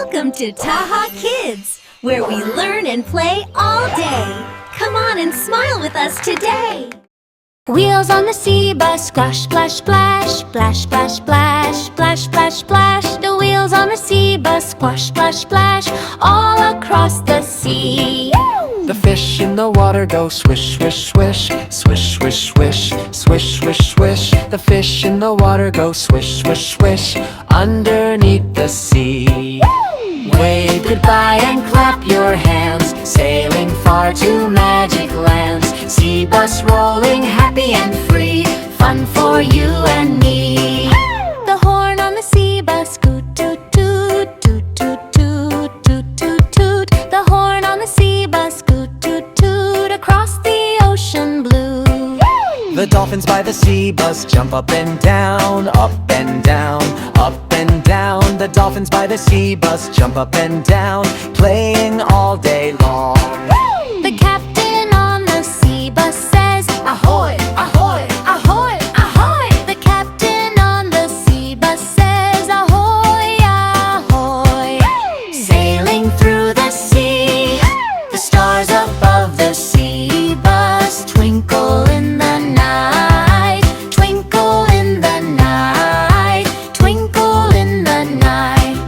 Welcome to Taha Kids, where we learn and play all day. Come on and smile with us today. Wheels on the sea bus, splash, splash, splash, splash, splash, splash, splash, splash, splash. The wheels on the sea bus, splash, splash, splash, all across the sea. The fish in the water go swish, swish, swish, swish, swish, swish, swish, swish, swish. The fish in the water go swish, swish, swish, underneath the sea. Wave goodbye and clap your hands, sailing far to magic lands. Sea bus rolling happy and free, fun for you and me. The horn on the sea bus, toot toot toot, toot toot toot, toot toot toot. The horn on the sea bus, toot toot toot, across the ocean blue. The dolphins by the sea bus jump up and down, up and down, up and down. The dolphins by the sea bus jump up and down, playing all day long. The captain on the sea bus says, ahoy, ahoy, ahoy, ahoy. The captain on the sea bus says, ahoy, ahoy. Sailing through the sea, the stars above the sea bus twinkle in the night, twinkle in the night, twinkle in the night.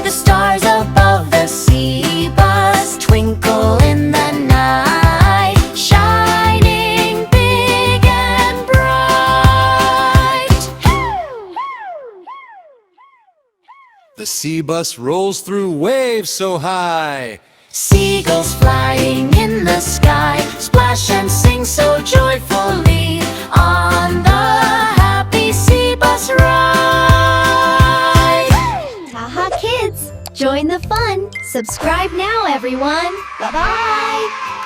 The stars above the sea bus twinkle in the night, shining big and bright. The sea bus rolls through waves so high. Seagulls flying in the sky splash and sing so joyfully on the happy sea bus ride. Taha Kids, join the fun. Subscribe now, everyone. Bye-bye.